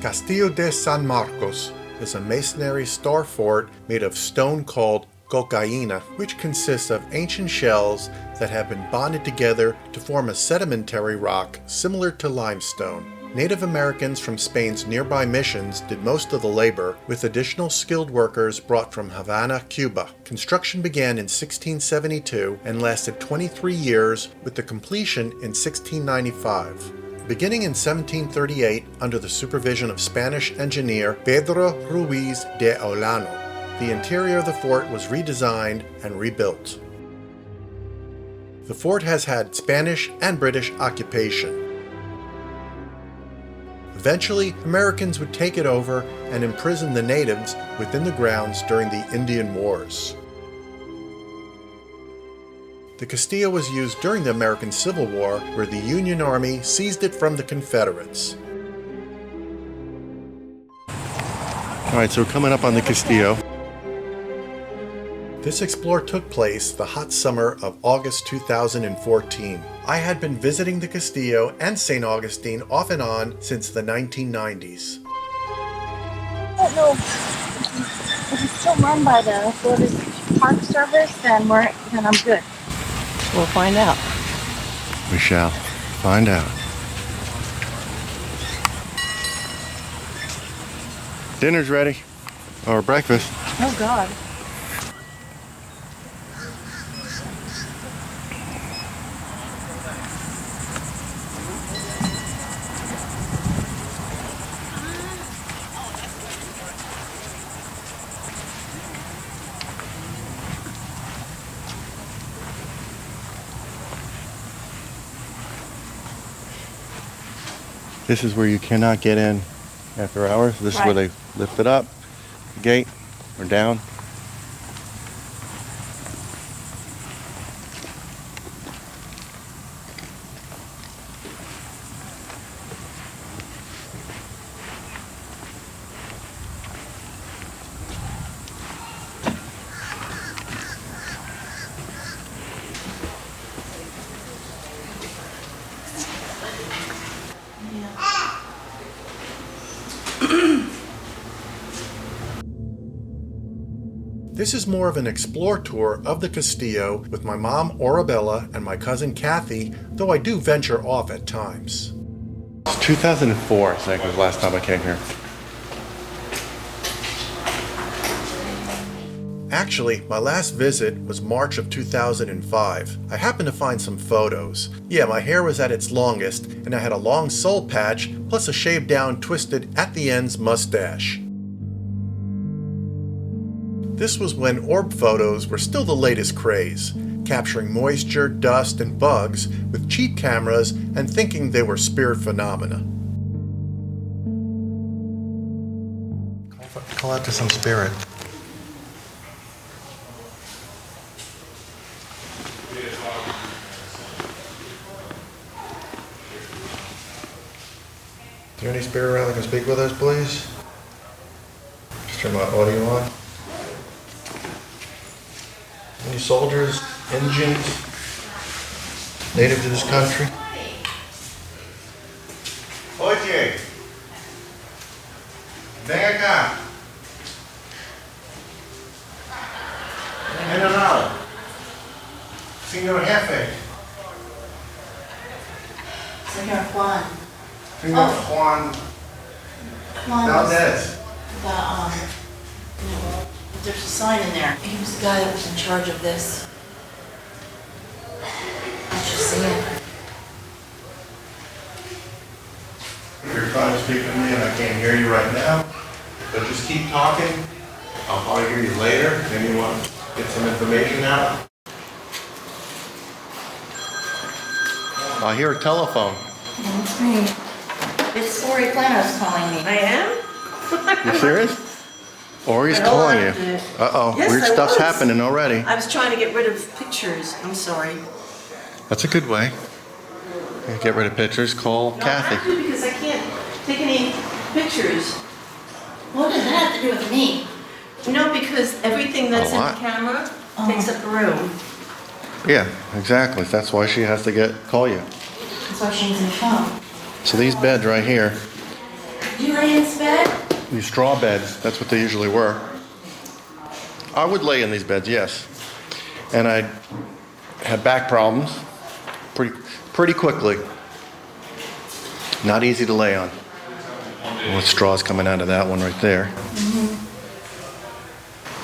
Castillo de San Marcos is a masonry star fort made of stone called coquina, which consists of ancient shells that have been bonded together to form a sedimentary rock similar to limestone. Native Americans from Spain's nearby missions did most of the labor, with additional skilled workers brought from Havana, Cuba. Construction began in 1672 and lasted 23 years, with the completion in 1695. Beginning in 1738, under the supervision of Spanish engineer Pedro Ruiz de Olano, the interior of the fort was redesigned and rebuilt. The fort has had Spanish and British occupation. Eventually, Americans would take it over and imprison the natives within the grounds during the Indian Wars. The Castillo was used during the American Civil War, where the Union Army seized it from the Confederates. Alright, so we're coming up on the Castillo. This explore took place the hot summer of August 2014. I had been visiting the Castillo and Saint Augustine off and on since the 1990s. I don't know if it's still run by the Florida Park Service, then I'm good. We'll find out. We shall find out. Dinner's ready. Or breakfast. Oh God. This is where you cannot get in after hours. This is where they lift it up, the gate, or down. This is more of an explore tour of the Castillo with my mom Orabella and my cousin Kathy, though I do venture off at times. It's 2004, I think, was the last time I came here. Actually, my last visit was March of 2005. I happened to find some photos. Yeah, my hair was at its longest, and I had a long soul patch, plus a shaved down, twisted at the ends mustache. This was when orb photos were still the latest craze, capturing moisture, dust, and bugs with cheap cameras and thinking they were spirit phenomena. Call out to some spirit. Is there any spirit around that can speak with us, please? Just turn my audio on. Any soldiers, Indians, native to this country? Oye, ven acá. General, Señor Jefe. Señor Juan. Señor Juan Valdez. There's a sign in there. He was the guy that was in charge of this. I just see it. You're trying to speak to me and I can't hear you right now, but just keep talking. I'll probably hear you later. Maybe you want to get some information out. I hear a telephone. That's me. It's Lori Plano's calling me. I am? You serious? Ori's calling you. Uh-oh, Yes, weird I stuff's was. happening already. I was trying to get rid of pictures. I'm sorry. That's a good way. Get rid of pictures, call No, I have Kathy. to because I can't take any pictures. What does that have to do with me? No, because everything that's A in the lot. camera takes up a room. Yeah, exactly. That's why she has to call you. That's why she needs a phone. So these beds right here, You lay in this bed? These straw beds, that's what they usually were. I would lay in these beds, yes. And I had back problems pretty quickly. Not easy to lay on. With straws coming out of that one right there. Mm-hmm.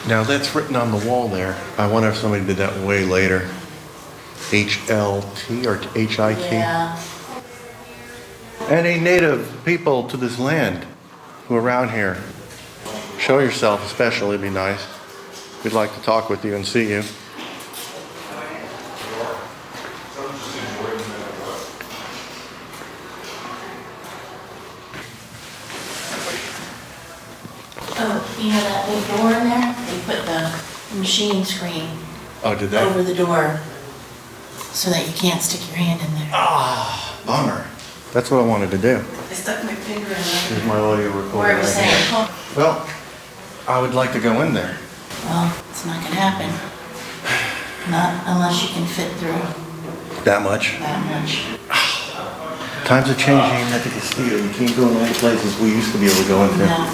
Now that's written on the wall there. I wonder if somebody did that way later. HLT or HIT? Yeah. Any native people to this land who are around here, show yourself especially, it'd be nice. We'd like to talk with you and see you. Oh, you know that big door in there? They put the machine screen Oh, did they? over the door so that you can't stick your hand in there. Bummer. That's what I wanted to do. I stuck my finger in there. Here's my audio recorder. Where it was right saying, here. oh, Well, I would like to go in there. well, it's not gonna happen. Not unless you can fit through That much. that much. Times are changing even at the Castillo. You can't go in all the places we used to be able to go into. No.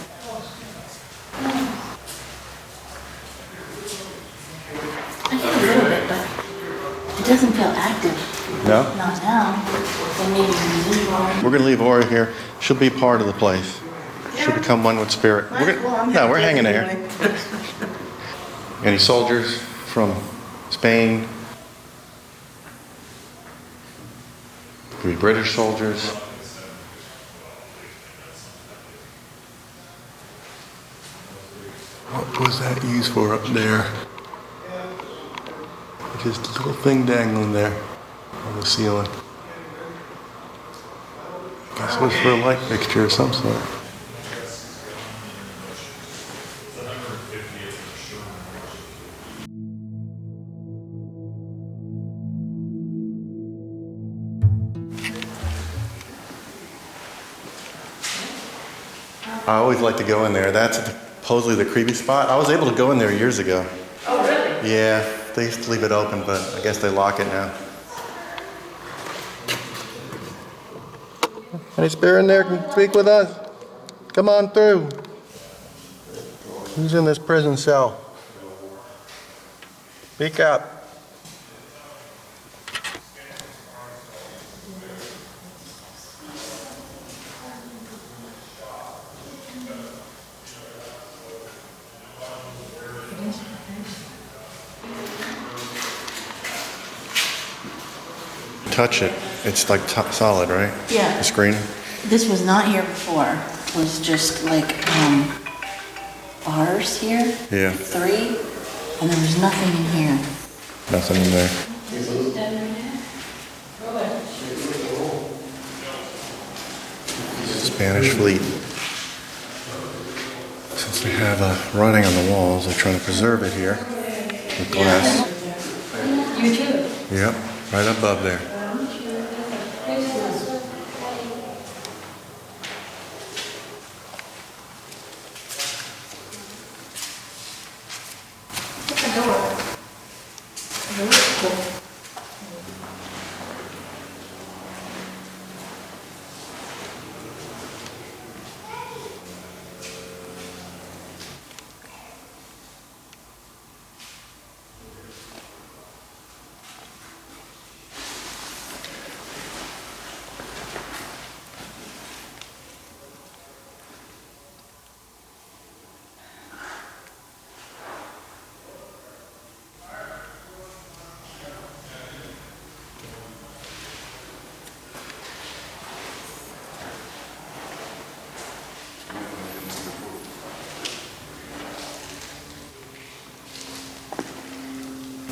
I feel a little bit, but it doesn't feel active. No? Not now. Then maybe residual. We're going to leave Ori here. She'll be part of the place. She'll become one with spirit. We're hanging there. Any soldiers from Spain? Could be British soldiers. What was that used for up there? Just a little thing dangling there on the ceiling. Guess it was for a light fixture of some sort. I always like to go in there. That's supposedly the creepy spot. I was able to go in there years ago. Oh, really? Yeah, they used to leave it open, but I guess they lock it now. Any spirit in there can speak with us? Come on through. Who's in this prison cell? Speak up. Touch it. It's like solid, right? Yeah. The screen. This was not here before. It was just like bars here. Yeah. 3, and there was nothing in here. Nothing in there. Spanish fleet. Since they have writing on the walls, they're trying to preserve it here with glass. You too. Yep, right above there. What's the door? The door's cool.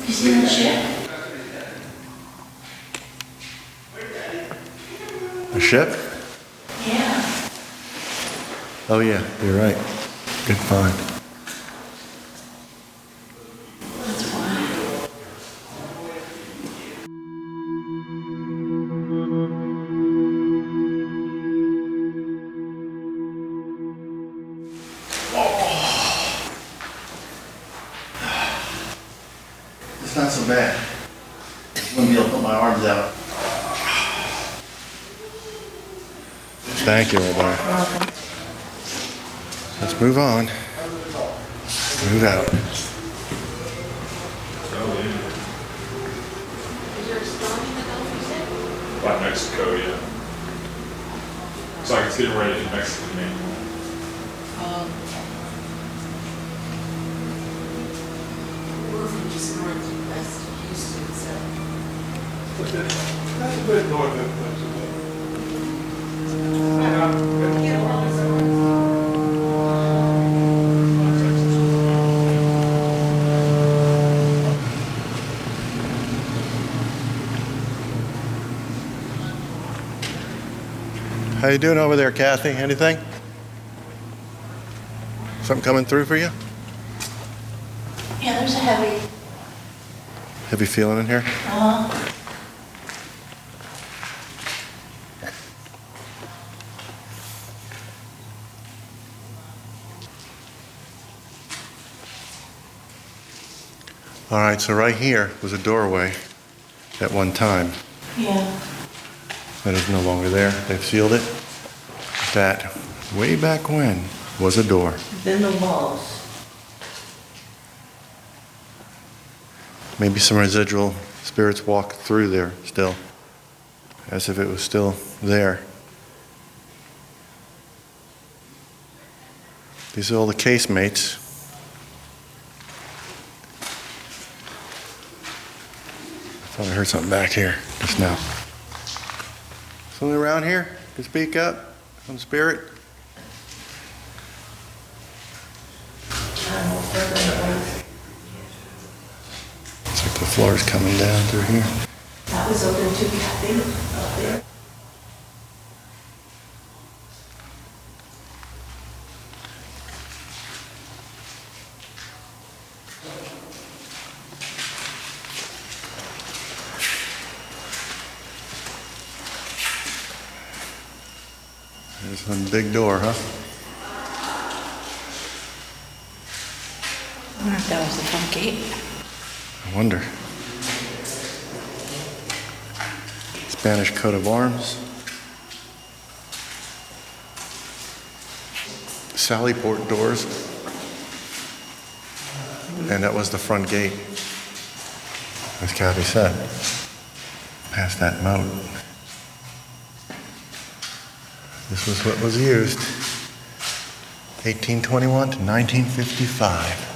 You see that ship? A ship? Yeah. Oh yeah, you're right. Good find. That's why. It's not so bad. I'm gonna be able to put my arms out. Thank you, Omar. Welcome. Let's move on. Move out. By Mexico, yeah. So I can see it right in Mexico, man. We're from just northwest of Houston, so. That's a bit north of Pennsylvania. How you doing over there, Kathy? Anything? Something coming through for you? Yeah, there's a heavy, Heavy feeling in here? All right, so right here was a doorway at one time. yeah. That is no longer there. They've sealed it. That, way back when, was a door. Then the walls. Maybe some residual spirits walk through there still, as if it was still there. These are all the casemates. I thought I heard something back here just now. Something around here? Can speak up? Some spirit? It's like the floor's coming down through here. That was open to Kathy up there. There's one big door, huh? I wonder if that was the front gate. I wonder. Spanish coat of arms. Sallyport doors. And that was the front gate, as Kathy said. Past that moat. This was what was used. 1821 to 1955.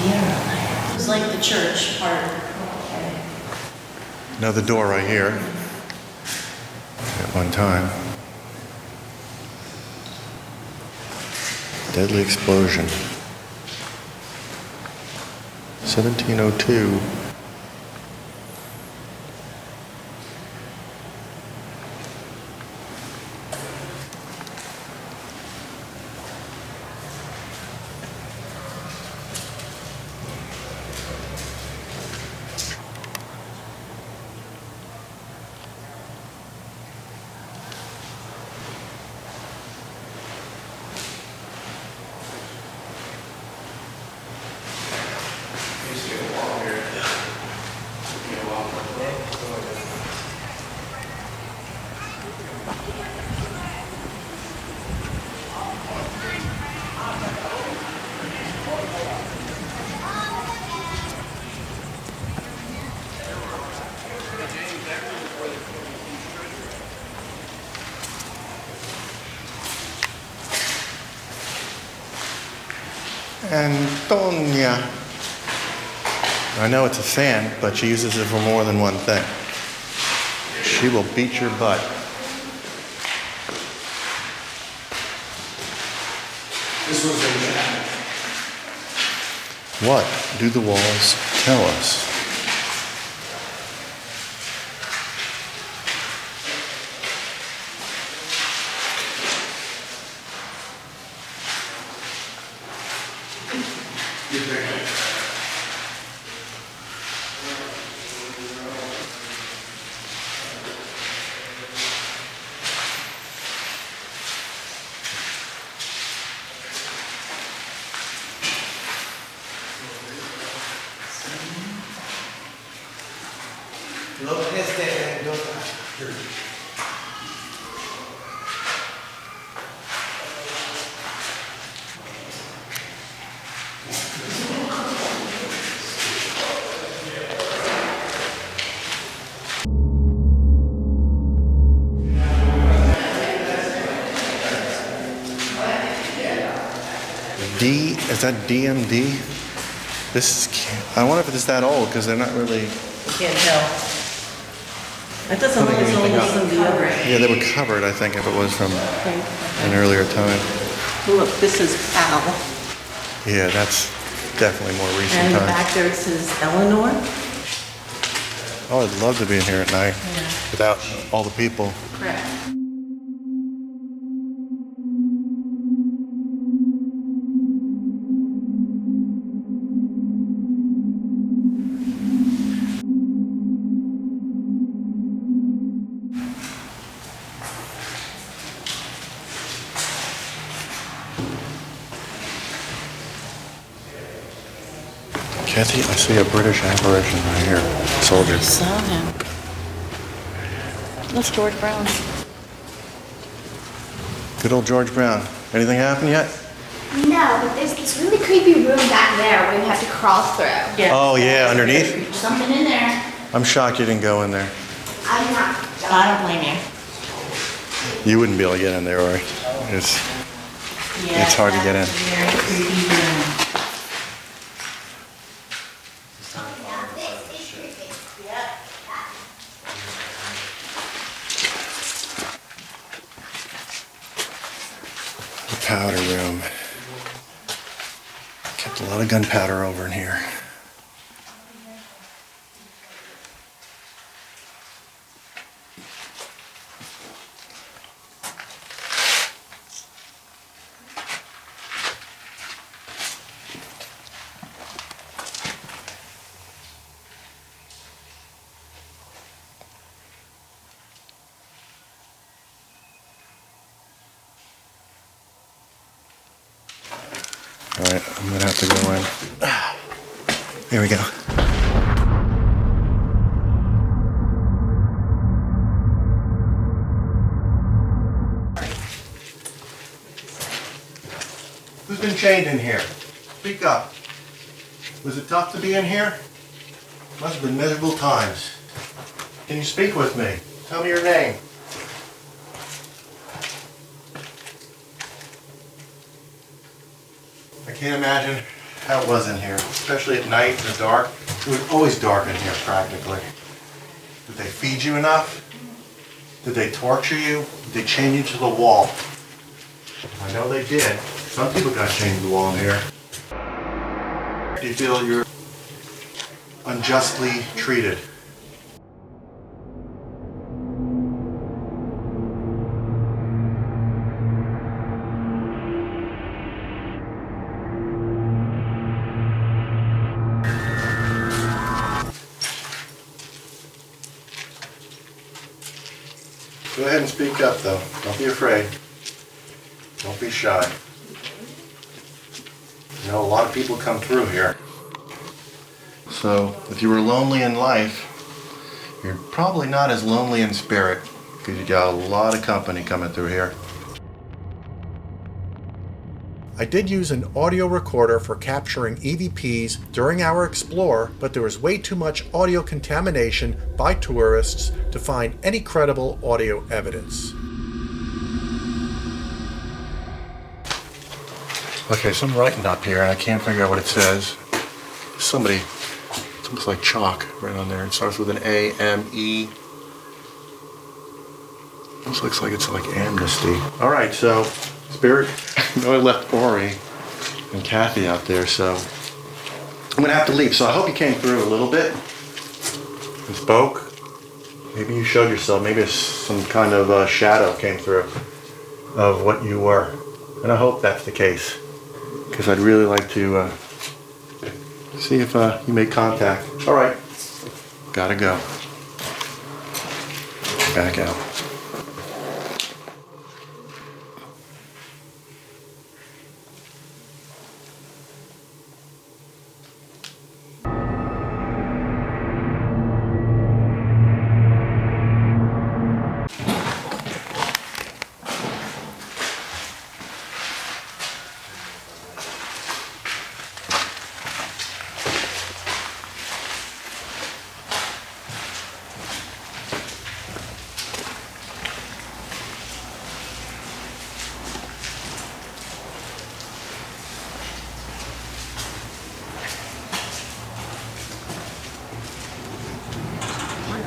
It was like the church part. Another door right here. At one time. Deadly explosion. 1702. Antonia. I know it's a fan, but she uses it for more than one thing. She will beat your butt. This was a What do the walls tell us? Get Is that DMD? This is, I wonder if it's that old because they're not really. You can't tell. That doesn't look as old as the other. Yeah, they were covered, I think, if it was from an earlier time. Look, this is Al. Yeah, that's definitely more recent And in the time. back there it says Eleanor. Oh, I'd love to be in here at night Yeah. without all the people. Correct. Kathy, I see a British apparition right here. Soldier. I saw him. That's George Brown. Good old George Brown. Anything happen yet? No, but there's this really creepy room back there where you have to crawl through. Yeah. Oh, yeah, underneath? Something in there. I'm shocked you didn't go in there. I'm not. I don't blame you. You wouldn't be able to get in there, right? It's hard to get in. That's a very creepy room. The powder room. Kept a lot of gunpowder over in here. All right, I'm gonna have to go in. Here we go. Who's been chained in here? Speak up. Was it tough to be in here? Must have been miserable times. Can you speak with me? Tell me your name. I can't imagine how it was in here, especially at night in the dark. It was always dark in here, practically. Did they feed you enough? Did they torture you? Did they chain you to the wall? I know they did. Some people got chained to the wall in here. Do you feel you're unjustly treated? Go ahead and speak up, though. Don't be afraid. Don't be shy. You know, a lot of people come through here. So, if you were lonely in life, you're probably not as lonely in spirit, because you got a lot of company coming through here. I did use an audio recorder for capturing EVPs during our explore, but there was way too much audio contamination by tourists to find any credible audio evidence. Okay, so I'm writing up here and I can't figure out what it says. Somebody, it looks like chalk right on there. It starts with an A, M, E. This looks like it's like amnesty. All right, so Spirit, I know I left Ori and Kathy out there, so I'm gonna have to leave. So I hope you came through a little bit and spoke. Maybe you showed yourself. Maybe some kind of shadow came through of what you were. And I hope that's the case, because I'd really like to see if you make contact. All right, gotta go. Back out.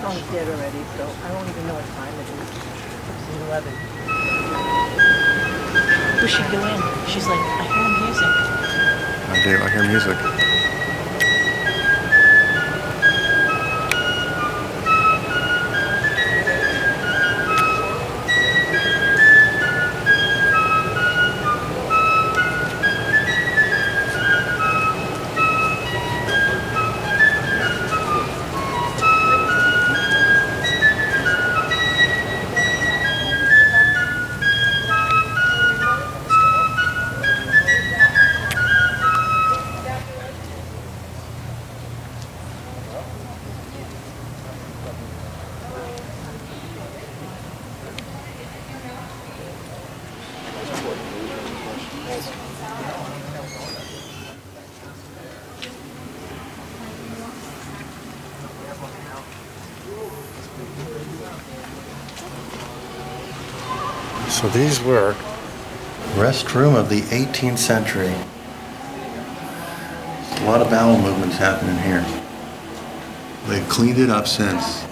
phone's dead already, so I don't even know what time it is. It's 11. We should go in. She's like, I hear music. I do. I hear music. So these were restroom of the 18th century. A lot of bowel movements happening here. They've cleaned it up since.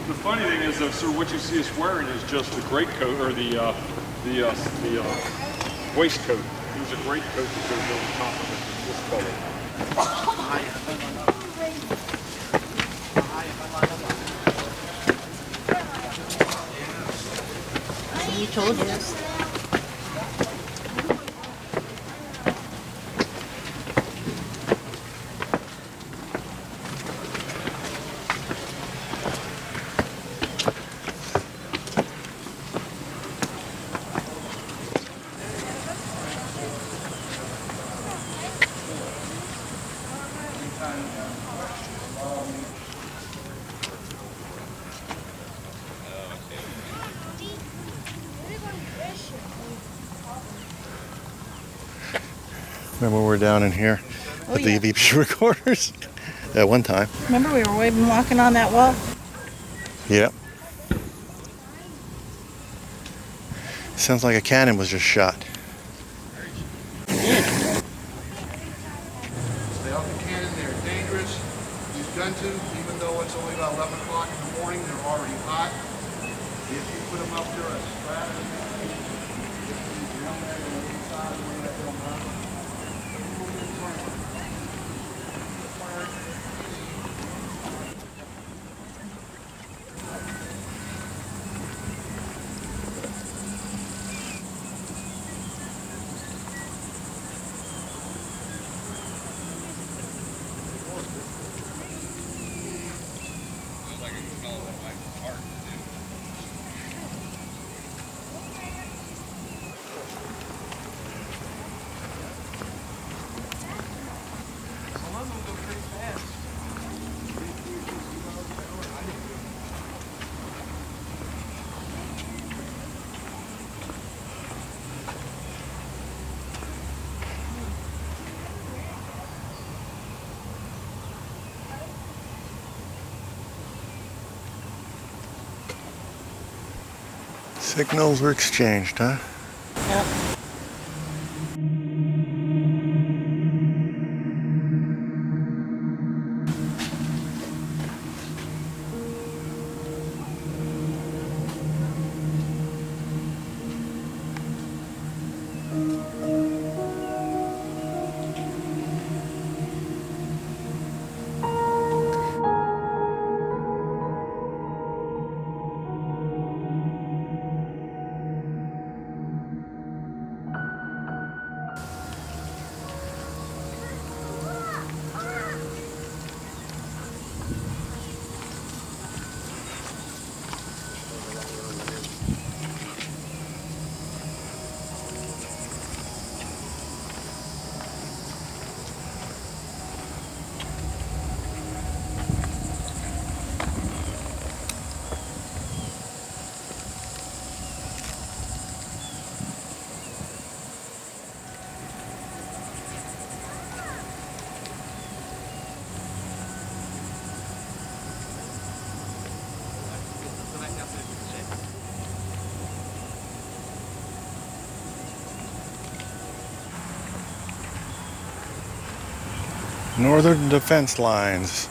The funny thing is, though, sir, what you see us wearing is just the greatcoat or the waistcoat. There's a greatcoat that goes over top of it. This color. You told us. Remember we were down in here with the EVP recorders at one time. Remember we were walking on that wall? Yep. Sounds like a cannon was just shot. Stay off the cannon, they're dangerous. These gun tubes, even though it's only about 11 o'clock in the morning, they're already hot. If you put them up to a strata, Signals were exchanged, huh? Yep. Northern defense lines.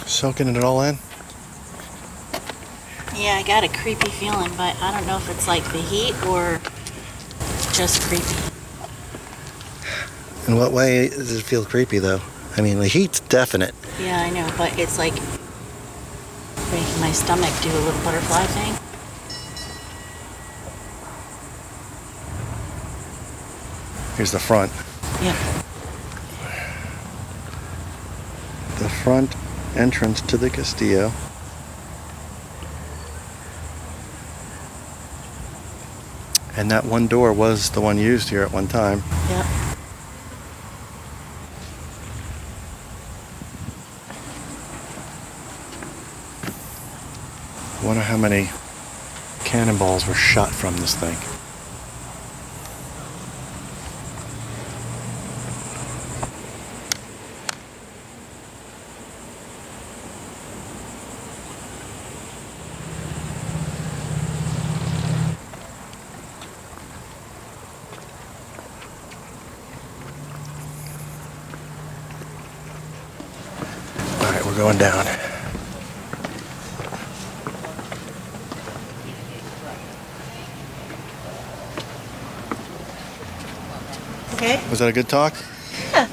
Soaking it all in. Yeah, I got a creepy feeling, but I don't know if it's like the heat or just creepy. In what way does it feel creepy, though? I mean, the heat's definite. Yeah, I know, but it's like making my stomach do a little butterfly thing. Here's the front. Yep. The front entrance to the Castillo. And that one door was the one used here at one time. Yep. I wonder how many cannonballs were shot from this thing. All right, we're going down. Okay. Was that a good talk? Yeah.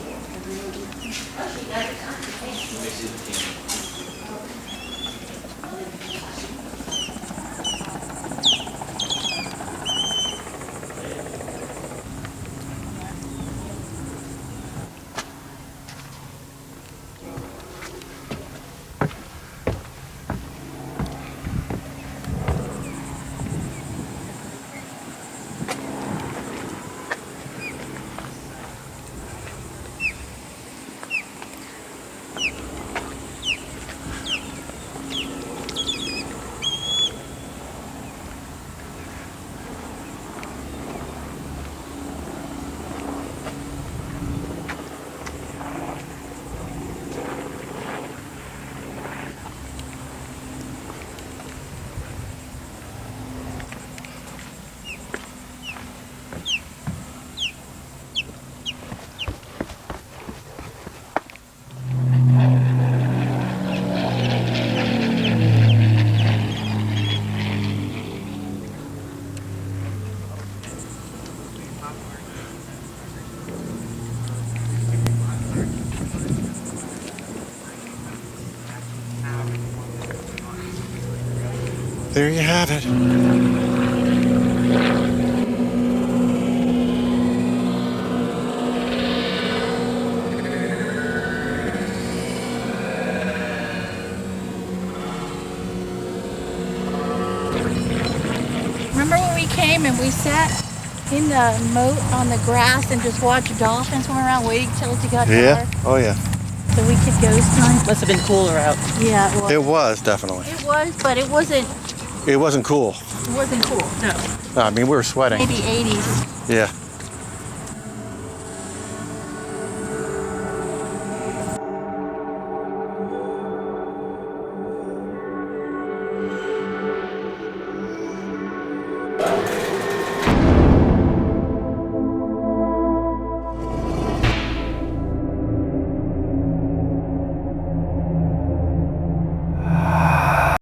there you have it. Remember when we came and we sat in the moat on the grass and just watched dolphins swim around waiting till it got Yeah. dark Oh yeah. so we could ghost hunt? Must have been cooler out. Yeah, it was. It was definitely. It was, but it wasn't It wasn't cool. cool. No. I mean, we were sweating. Maybe 80s. Yeah.